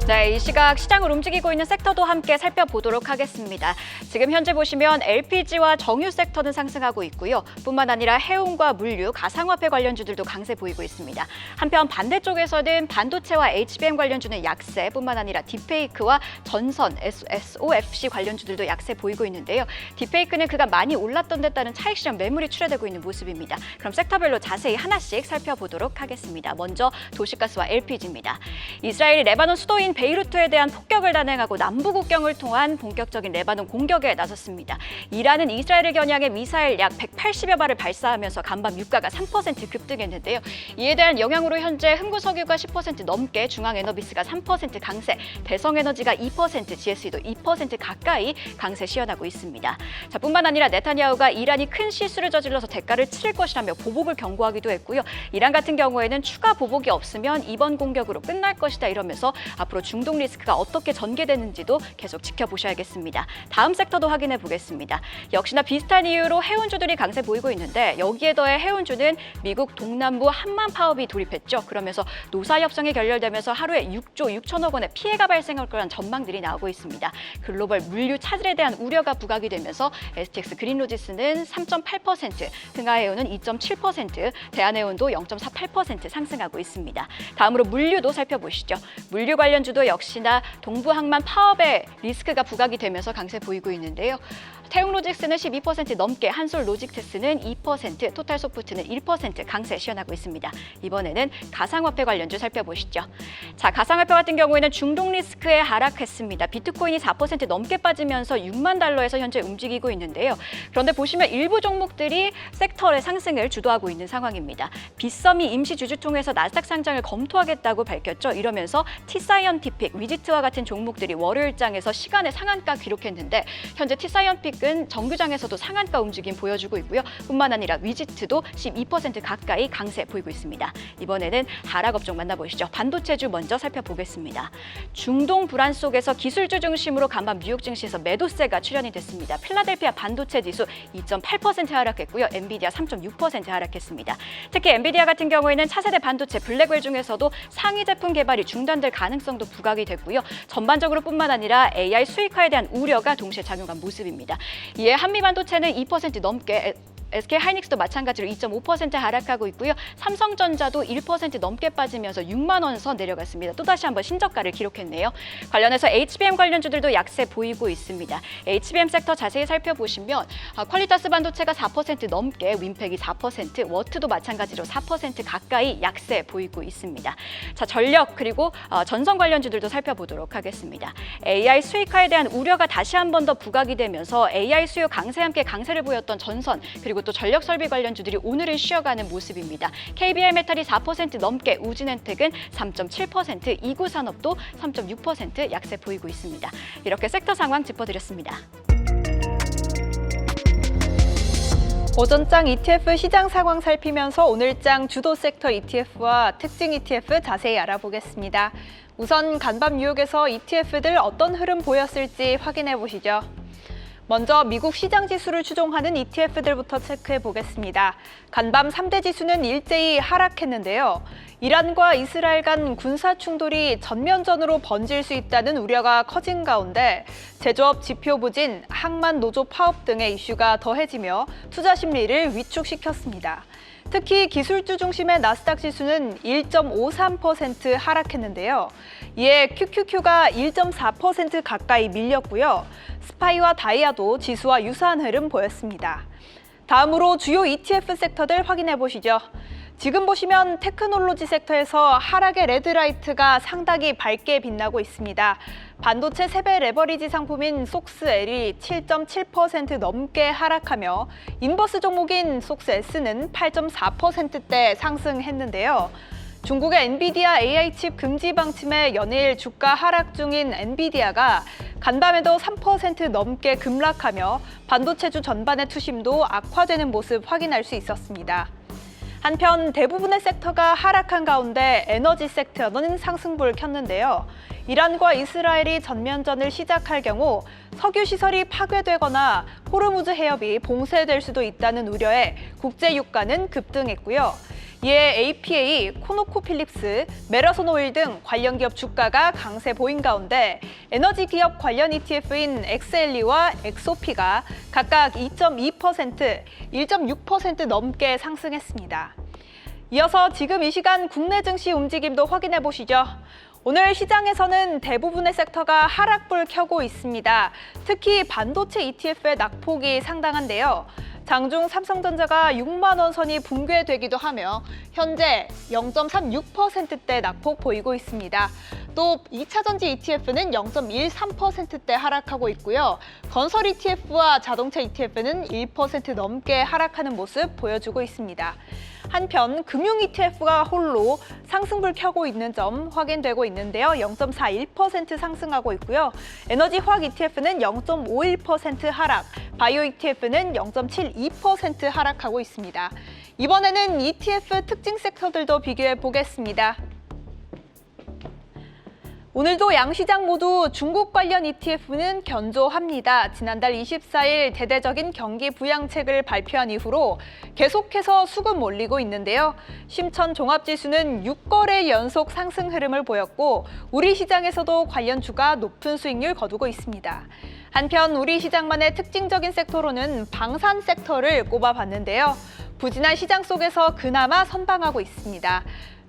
네, 이 시각 시장을 움직이고 있는 섹터도 함께 살펴보도록 하겠습니다. 지금 현재 보시면 LPG와 정유 섹터는 상승하고 있고요. 뿐만 아니라 해운과 물류, 가상화폐 관련주들도 강세 보이고 있습니다. 한편 반대쪽에서는 반도체와 HBM 관련주는 약세, 뿐만 아니라 딥페이크와 전선, SOFC 관련주들도 약세 보이고 있는데요. 딥페이크는 그간 많이 올랐던 데 따른 차익실현 매물이 출회되고 있는 모습입니다. 그럼 섹터별로 자세히 하나씩 살펴보도록 하겠습니다. 먼저 도시가스와 LPG입니다. 이스라엘이 레바논 수도인 베이루트에 대한 폭격을 단행하고 남부 국경을 통한 본격적인 레바논 공격에 나섰습니다. 이란은 이스라엘을 겨냥해 미사일 약 180여 발을 발사하면서 간밤 유가가 3% 급등했는데요. 이에 대한 영향으로 현재 흥구석유가 10% 넘게, 중앙에너비스가 3% 강세, 대성에너지가 2%, GSE도 2% 가까이 강세 시현하고 있습니다. 자, 뿐만 아니라 네타냐후가 이란이 큰 실수를 저질러서 대가를 치를 것이라며 보복을 경고하기도 했고요. 이란 같은 경우에는 추가 보복이 없으면 이번 공격으로 끝날 것이다 이러면서 앞으로 중동 리스크가 어떻게 전개되는지도 계속 지켜보셔야겠습니다. 다음 섹터도 확인해 보겠습니다. 역시나 비슷한 이유로 해운주들이 강세 보이고 있는데, 여기에 더해 해운주는 미국 동남부 한만 파업이 돌입했죠. 그러면서 노사 협상이 결렬되면서 하루에 6조 6천억 원의 피해가 발생할 거란 전망들이 나오고 있습니다. 글로벌 물류 차질에 대한 우려가 부각이 되면서 STX 그린로지스는 3.8%, 흥하해운은 2.7%, 대한해운도 0.48% 상승하고 있습니다. 다음으로 물류도 살펴보시죠. 물류 관련주도 역시나 동부항만 파업의 리스크가 부각이 되면서 강세 보이고 있는데요. 태웅로직스는 12% 넘게, 한솔로직테스는 2%, 토탈소프트는 1% 강세 시현하고 있습니다. 이번에는 가상화폐 관련주 살펴보시죠. 자, 가상화폐 같은 경우에는 중동 리스크에 하락했습니다. 비트코인이 4% 넘게 빠지면서 6만 달러에서 현재 움직이고 있는데요. 그런데 보시면 일부 종목들이 섹터의 상승을 주도하고 있는 상황입니다. 빗썸이 임시 주주 통해서 나스닥 상장을 검토하겠다고 밝혔죠. 이러면서 T사이언티픽, 위지트와 같은 종목들이 월요일장에서 시간의 상한가 기록했는데, 현재 T사이언티픽 은 정규장에서도 상한가 움직임 보여주고 있고요. 뿐만 아니라 위지트도 12% 가까이 강세 보이고 있습니다. 이번에는 하락 업종 만나보시죠. 반도체주 먼저 살펴보겠습니다. 중동 불안 속에서 기술주 중심으로 간밤 뉴욕 증시에서 매도세가 출현이 됐습니다. 필라델피아 반도체 지수 2.8% 하락했고요. 엔비디아 3.6% 하락했습니다. 특히 엔비디아 같은 경우에는 차세대 반도체 블랙웰 중에서도 상위 제품 개발이 중단될 가능성도 부각이 됐고요. 전반적으로 뿐만 아니라 AI 수익화에 대한 우려가 동시에 작용한 모습입니다. 이에 한미반도체는 2% 넘게, SK하이닉스도 마찬가지로 2.5% 하락하고 있고요. 삼성전자도 1% 넘게 빠지면서 6만 원 선 내려갔습니다. 또다시 한번 신저가를 기록했네요. 관련해서 HBM 관련주들도 약세 보이고 있습니다. HBM 섹터 자세히 살펴보시면 퀄리타스 반도체가 4% 넘게, 윈팩이 4%, 워트도 마찬가지로 4% 가까이 약세 보이고 있습니다. 자, 전력 그리고 전선 관련주들도 살펴보도록 하겠습니다. AI 수익화에 대한 우려가 다시 한 번 더 부각이 되면서 AI 수요 강세 함께 강세를 보였던 전선 그리고 또 전력 설비 관련주들이 오늘은 쉬어가는 모습입니다. KBR메탈이 4% 넘게, 우진엔텍은 3.7%, 이구산업도 3.6% 약세 보이고 있습니다. 이렇게 섹터 상황 짚어드렸습니다. 오전장 ETF 시장 상황 살피면서 오늘장 주도 섹터 ETF와 특징 ETF 자세히 알아보겠습니다. 우선 간밤 뉴욕에서 ETF들 어떤 흐름 보였을지 확인해 보시죠. 먼저 미국 시장 지수를 추종하는 ETF들부터 체크해 보겠습니다. 간밤 3대 지수는 일제히 하락했는데요. 이란과 이스라엘 간 군사 충돌이 전면전으로 번질 수 있다는 우려가 커진 가운데 제조업 지표 부진, 항만 노조 파업 등의 이슈가 더해지며 투자 심리를 위축시켰습니다. 특히 기술주 중심의 나스닥 지수는 1.53% 하락했는데요. 이에 QQQ가 1.4% 가까이 밀렸고요. 스파이와 다이아도 지수와 유사한 흐름 보였습니다. 다음으로 주요 ETF 섹터들 확인해 보시죠. 지금 보시면 테크놀로지 섹터에서 하락의 레드라이트가 상당히 밝게 빛나고 있습니다. 반도체 3배 레버리지 상품인 속스L이 7.7% 넘게 하락하며 인버스 종목인 속스S는 8.4%대 상승했는데요. 중국의 엔비디아 AI 칩 금지 방침에 연일 주가 하락 중인 엔비디아가 간밤에도 3% 넘게 급락하며 반도체주 전반의 투심도 악화되는 모습 확인할 수 있었습니다. 한편 대부분의 섹터가 하락한 가운데 에너지 섹터는 상승불 켰는데요. 이란과 이스라엘이 전면전을 시작할 경우 석유 시설이 파괴되거나 호르무즈 해협이 봉쇄될 수도 있다는 우려에 국제 유가는 급등했고요. 이에 APA, 코노코필립스, 메라손 오일 등 관련 기업 주가가 강세 보인 가운데 에너지 기업 관련 ETF인 엑셀리와 엑소피가 각각 2.2%, 1.6% 넘게 상승했습니다. 이어서 지금 이 시간 국내 증시 움직임도 확인해 보시죠. 오늘 시장에서는 대부분의 섹터가 하락불 켜고 있습니다. 특히 반도체 ETF의 낙폭이 상당한데요. 장중 삼성전자가 6만 원 선이 붕괴되기도 하며 현재 0.36%대 낙폭 보이고 있습니다. 또 2차전지 ETF는 0.13%대 하락하고 있고요. 건설 ETF와 자동차 ETF는 1% 넘게 하락하는 모습 보여주고 있습니다. 한편 금융 ETF가 홀로 상승불 켜고 있는 점 확인되고 있는데요. 0.41% 상승하고 있고요. 에너지 화학 ETF는 0.51% 하락, 바이오 ETF는 0.72% 하락하고 있습니다. 이번에는 ETF 특징 섹터들도 비교해 보겠습니다. 오늘도 양시장 모두 중국 관련 ETF는 견조합니다. 지난달 24일 대대적인 경기 부양책을 발표한 이후로 계속해서 수급 몰리고 있는데요. 심천 종합지수는 6거래 연속 상승 흐름을 보였고 우리 시장에서도 관련주가 높은 수익률 거두고 있습니다. 한편 우리 시장만의 특징적인 섹터로는 방산 섹터를 꼽아봤는데요. 부진한 시장 속에서 그나마 선방하고 있습니다.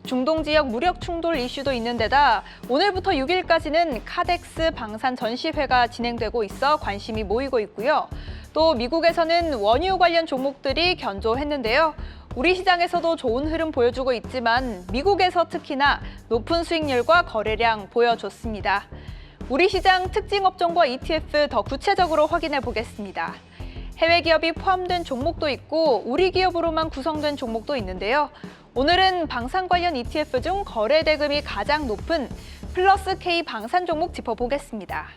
중동 지역 무력 충돌 이슈도 있는 데다 오늘부터 6일까지는 카덱스 방산 전시회가 진행되고 있어 관심이 모이고 있고요. 또 미국에서는 원유 관련 종목들이 견조했는데요. 우리 시장에서도 좋은 흐름 보여주고 있지만 미국에서 특히나 높은 수익률과 거래량 보여줬습니다. 우리 시장 특징 업종과 ETF 더 구체적으로 확인해 보겠습니다. 해외 기업이 포함된 종목도 있고 우리 기업으로만 구성된 종목도 있는데요. 오늘은 방산 관련 ETF 중 거래 대금이 가장 높은 플러스 K 방산 종목 짚어보겠습니다.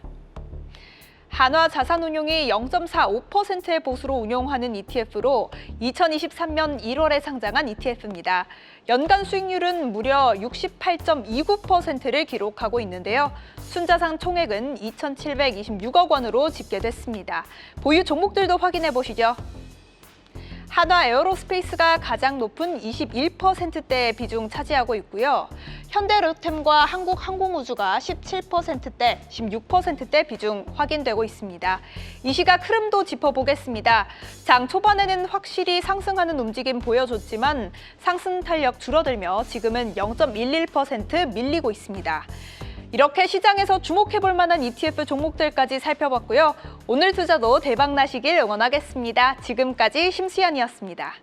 한화자산운용이 0.45%의 보수로 운용하는 ETF로 2023년 1월에 상장한 ETF입니다. 연간 수익률은 무려 68.29%를 기록하고 있는데요. 순자산 총액은 2,726억 원으로 집계됐습니다. 보유 종목들도 확인해 보시죠. 한화 에어로스페이스가 가장 높은 21%대의 비중 차지하고 있고요. 현대로템과 한국항공우주가 17%대, 16%대 비중 확인되고 있습니다. 이 시각 흐름도 짚어보겠습니다. 장 초반에는 확실히 상승하는 움직임 보여줬지만 상승 탄력 줄어들며 지금은 0.11% 밀리고 있습니다. 이렇게 시장에서 주목해볼 만한 ETF 종목들까지 살펴봤고요. 오늘 투자도 대박 나시길 응원하겠습니다. 지금까지 심수연이었습니다.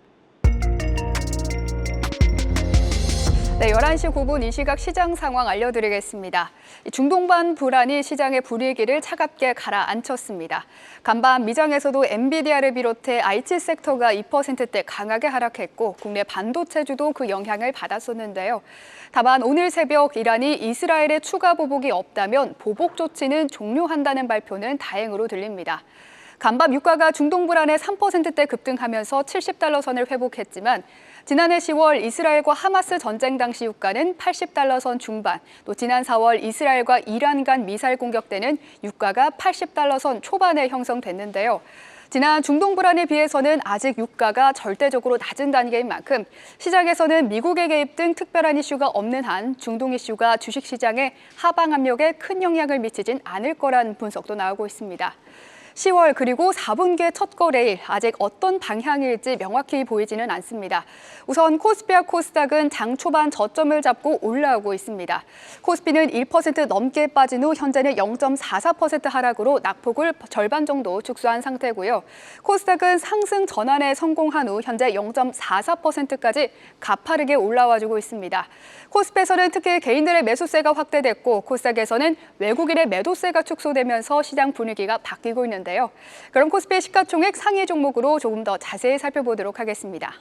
네, 11시 9분 이 시각 시장 상황 알려드리겠습니다. 중동반 불안이 시장의 분위기를 차갑게 가라앉혔습니다. 간밤 미장에서도 엔비디아를 비롯해 IT 섹터가 2%대 강하게 하락했고 국내 반도체주도 그 영향을 받았었는데요. 다만 오늘 새벽 이란이 이스라엘의 추가 보복이 없다면 보복 조치는 종료한다는 발표는 다행으로 들립니다. 간밤 유가가 중동 불안에 3%대 급등하면서 70달러 선을 회복했지만 지난해 10월 이스라엘과 하마스 전쟁 당시 유가는 80달러 선 중반, 또 지난 4월 이스라엘과 이란 간 미사일 공격 때는 유가가 80달러 선 초반에 형성됐는데요. 지난 중동 불안에 비해서는 아직 유가가 절대적으로 낮은 단계인 만큼 시장에서는 미국의 개입 등 특별한 이슈가 없는 한 중동 이슈가 주식시장의 하방 압력에 큰 영향을 미치진 않을 거란 분석도 나오고 있습니다. 10월 그리고 4분기의 첫 거래일 아직 어떤 방향일지 명확히 보이지는 않습니다. 우선 코스피와 코스닥은 장 초반 저점을 잡고 올라오고 있습니다. 코스피는 1% 넘게 빠진 후 현재는 0.44% 하락으로 낙폭을 절반 정도 축소한 상태고요. 코스닥은 상승 전환에 성공한 후 현재 0.44%까지 가파르게 올라와주고 있습니다. 코스피에서는 특히 개인들의 매수세가 확대됐고 코스닥에서는 외국인의 매도세가 축소되면서 시장 분위기가 바뀌고 있는데요. 그럼 코스피 시가총액 상위 종목으로 조금 더 자세히 살펴보도록 하겠습니다.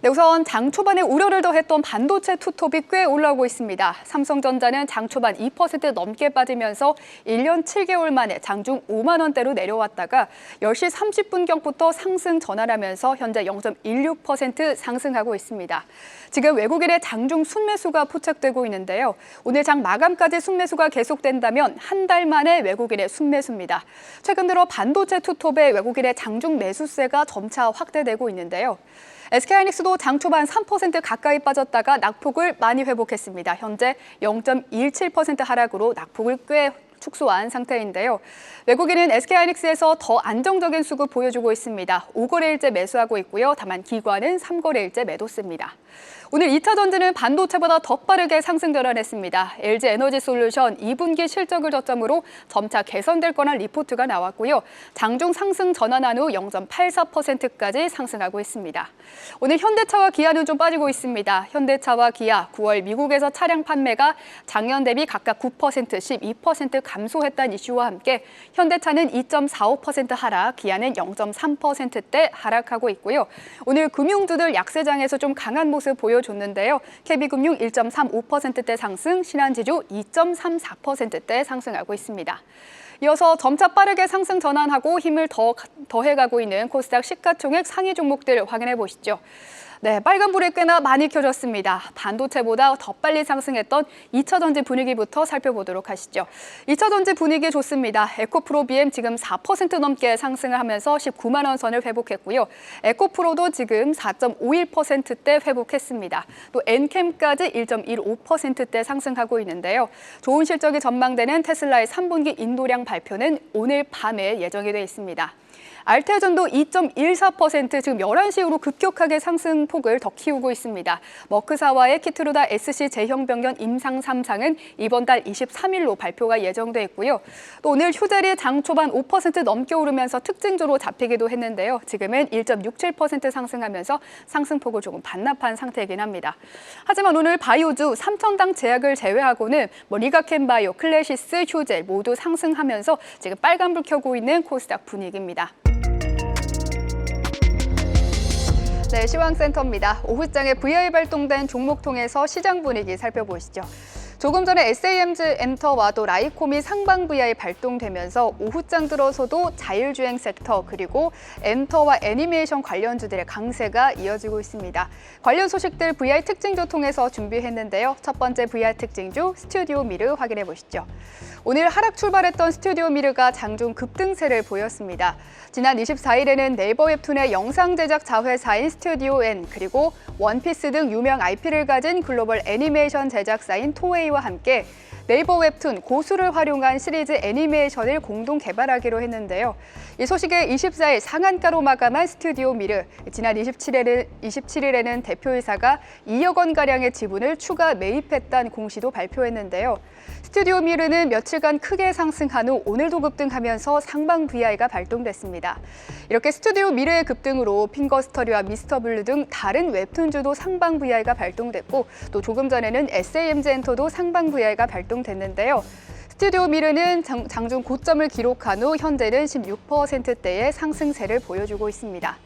네, 우선 장 초반에 우려를 더했던 반도체 투톱이 꽤 올라오고 있습니다. 삼성전자는 장 초반 2% 넘게 빠지면서 1년 7개월 만에 장중 5만 원대로 내려왔다가 10시 30분경부터 상승 전환하면서 현재 0.16% 상승하고 있습니다. 지금 외국인의 장중 순매수가 포착되고 있는데요. 오늘 장 마감까지 순매수가 계속된다면 한 달 만에 외국인의 순매수입니다. 최근 들어 반도체 투톱의 외국인의 장중 매수세가 점차 확대되고 있는데요. SK하이닉스도 장 초반 3% 가까이 빠졌다가 낙폭을 많이 회복했습니다. 현재 0.17% 하락으로 낙폭을 꽤 축소한 상태인데요. 외국인은 SK하이닉스에서 더 안정적인 수급 보여주고 있습니다. 5거래일째 매수하고 있고요. 다만 기관은 3거래일째 매도세입니다. 오늘 2차 전지는 반도체보다 더 빠르게 상승 전환했습니다. LG에너지솔루션 2분기 실적을 저점으로 점차 개선될 거란 리포트가 나왔고요. 장중 상승 전환한 후 0.84%까지 상승하고 있습니다. 오늘 현대차와 기아는 좀 빠지고 있습니다. 현대차와 기아 9월 미국에서 차량 판매가 작년 대비 각각 9%, 12% 감소했다는 이슈와 함께 현대차는 2.45% 하락, 기아는 0.3%대 하락하고 있고요. 오늘 금융주들 약세장에서 좀 강한 모습 보여줬는데요. KB금융 1.35%대 상승, 신한지주 2.34%대 상승하고 있습니다. 이어서 점차 빠르게 상승 전환하고 힘을 더해가고 있는 코스닥 시가총액 상위 종목들 확인해 보시죠. 네, 빨간불이 꽤나 많이 켜졌습니다. 반도체보다 더 빨리 상승했던 2차 전지 분위기부터 살펴보도록 하시죠. 2차 전지 분위기 좋습니다. 에코프로 BM 지금 4% 넘게 상승을 하면서 19만 원 선을 회복했고요. 에코프로도 지금 4.51%대 회복했습니다. 또 엔캠까지 1.15%대 상승하고 있는데요. 좋은 실적이 전망되는 테슬라의 3분기 인도량 발표는 오늘 밤에 예정이 돼 있습니다. 알테전도 2.14% 지금 11시 이후로 급격하게 상승폭을 더 키우고 있습니다. 머크사와의 키트루다 SC 제형병변 임상 3상은 이번 달 23일로 발표가 예정돼 있고요. 또 오늘 휴델이 장 초반 5% 넘게 오르면서 특징주로 잡히기도 했는데요. 지금은 1.67% 상승하면서 상승폭을 조금 반납한 상태이긴 합니다. 하지만 오늘 바이오주 3천당 제약을 제외하고는 리가켄바이오, 클래시스, 휴젤 모두 상승하면서 지금 빨간불 켜고 있는 코스닥 분위기입니다. 네, 시황센터입니다. 오후장에 VI 발동된 종목 통해서 시장 분위기 살펴보시죠. 조금 전에 SAM즈 엔터와 또 라이콤이 상방 VI 발동되면서 오후장 들어서도 자율주행 섹터 그리고 엔터와 애니메이션 관련주들의 강세가 이어지고 있습니다. 관련 소식들 VI 특징주 통해서 준비했는데요. 첫 번째 VI 특징주 스튜디오 미르 확인해 보시죠. 오늘 하락 출발했던 스튜디오 미르가 장중 급등세를 보였습니다. 지난 24일에는 네이버 웹툰의 영상 제작 자회사인 스튜디오 N 그리고 원피스 등 유명 IP를 가진 글로벌 애니메이션 제작사인 토웨이와 함께 네이버 웹툰 고수를 활용한 시리즈 애니메이션을 공동 개발하기로 했는데요. 이 소식에 24일 상한가로 마감한 스튜디오 미르. 지난 27일에는 대표이사가 2억 원가량의 지분을 추가 매입했다는 공시도 발표했는데요. 스튜디오 미르는 며칠간 크게 상승한 후 오늘도 급등하면서 상방 VI가 발동됐습니다. 이렇게 스튜디오 미르의 급등으로 핑거스터리와 미스터블루 등 다른 웹툰주도 상방 VI가 발동됐고 또 조금 전에는 SAM즈 엔터도 상방 VI가 발동됐는데요. 스튜디오 미르는 장중 고점을 기록한 후 현재는 16%대의 상승세를 보여주고 있습니다.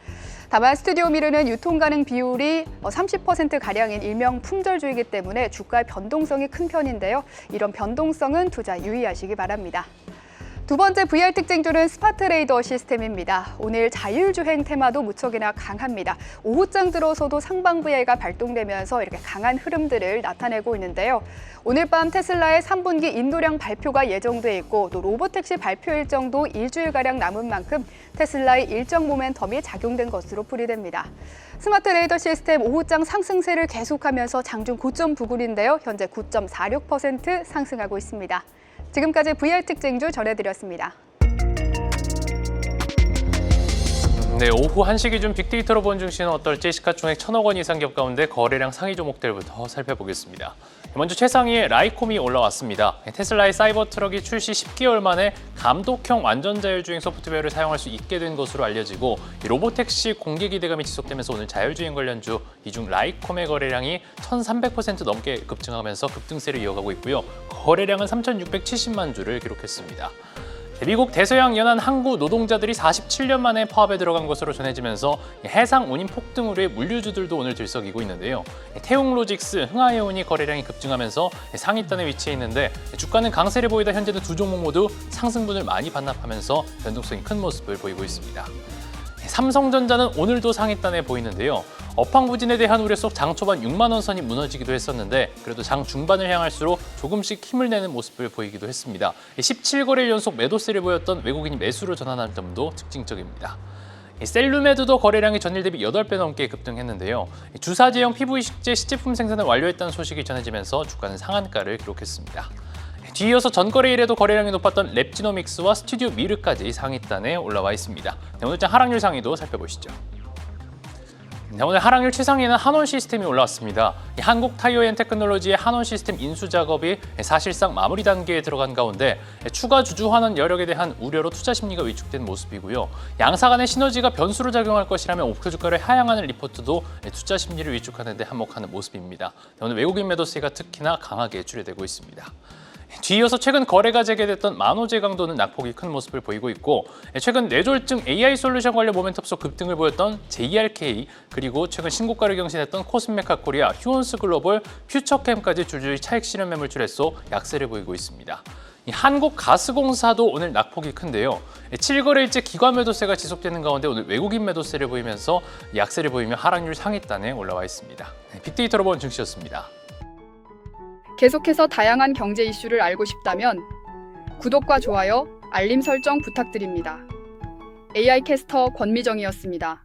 다만 스튜디오 미르는 유통 가능 비율이 30%가량인 일명 품절주이기 때문에 주가의 변동성이 큰 편인데요. 이런 변동성은 투자 유의하시기 바랍니다. 두 번째 VR 특징주는 스마트레이더 시스템입니다. 오늘 자율주행 테마도 무척이나 강합니다. 오후장 들어서도 상방 VI가 발동되면서 이렇게 강한 흐름들을 나타내고 있는데요. 오늘 밤 테슬라의 3분기 인도량 발표가 예정돼 있고 또 로보택시 발표 일정도 일주일가량 남은 만큼 테슬라의 일정 모멘텀이 작용된 것으로 풀이됩니다. 스마트레이더 시스템 오후장 상승세를 계속하면서 장중 고점 부근인데요. 현재 9.46% 상승하고 있습니다. 지금까지 VR 특징주 전해드렸습니다. 네, 오후 1시 기준 빅데이터로 본 증시는 어떨지 시가총액 1,000억 원 이상 기업 가운데 거래량 상위 종목들부터 살펴보겠습니다. 먼저 최상위에 라이콤이 올라왔습니다. 테슬라의 사이버 트럭이 출시 10개월 만에 감독형 완전 자율주행 소프트웨어를 사용할 수 있게 된 것으로 알려지고 로보택시 공개 기대감이 지속되면서 오늘 자율주행 관련주 이중 라이콤의 거래량이 1,300% 넘게 급증하면서 급등세를 이어가고 있고요. 거래량은 3,670만 주를 기록했습니다. 미국 대서양 연안 항구 노동자들이 47년 만에 파업에 들어간 것으로 전해지면서 해상 운임 폭등으로의 물류주들도 오늘 들썩이고 있는데요. 태웅로직스, 흥하해운이 거래량이 급증하면서 상위단에 위치해 있는데 주가는 강세를 보이다 현재는 두 종목 모두 상승분을 많이 반납하면서 변동성이 큰 모습을 보이고 있습니다. 삼성전자는 오늘도 상위단에 보이는데요. 업황 부진에 대한 우려 속 장 초반 6만 원 선이 무너지기도 했었는데 그래도 장 중반을 향할수록 조금씩 힘을 내는 모습을 보이기도 했습니다. 17거래일 연속 매도세를 보였던 외국인이 매수로 전환한 점도 특징적입니다. 셀루메드도 거래량이 전일 대비 8배 넘게 급등했는데요. 주사제형 PVC제 시제품 생산을 완료했다는 소식이 전해지면서 주가는 상한가를 기록했습니다. 뒤이어서 전거래일에도 거래량이 높았던 랩지노믹스와 스튜디오 미르까지 상위단에 올라와 있습니다. 오늘장 하락률 상위도 살펴보시죠. 오늘 하락률 최상위에는 한원 시스템이 올라왔습니다. 한국 타이어앤테크놀로지의 한원 시스템 인수 작업이 사실상 마무리 단계에 들어간 가운데 추가 주주 환원 여력에 대한 우려로 투자 심리가 위축된 모습이고요. 양사 간의 시너지가 변수로 작용할 것이라면 목표 주가를 하향하는 리포트도 투자 심리를 위축하는 데 한몫하는 모습입니다. 오늘 외국인 매도세가 특히나 강하게 출회되고 있습니다. 뒤이어서 최근 거래가 재개됐던 만호제 강도는 낙폭이 큰 모습을 보이고 있고, 최근 뇌졸중 AI 솔루션 관련 모멘텀 속 급등을 보였던 JRK, 그리고 최근 신고가를 경신했던 코스메카 코리아, 휴온스 글로벌, 퓨처캠까지 줄줄이 차익 실현 매물 출회소 약세를 보이고 있습니다. 한국가스공사도 오늘 낙폭이 큰데요. 7거래일째 기관 매도세가 지속되는 가운데 오늘 외국인 매도세를 보이면서 약세를 보이며 하락률 상위단에 올라와 있습니다. 빅데이터로 본 증시였습니다. 계속해서 다양한 경제 이슈를 알고 싶다면 구독과 좋아요, 알림 설정 부탁드립니다. AI 캐스터 권미정이었습니다.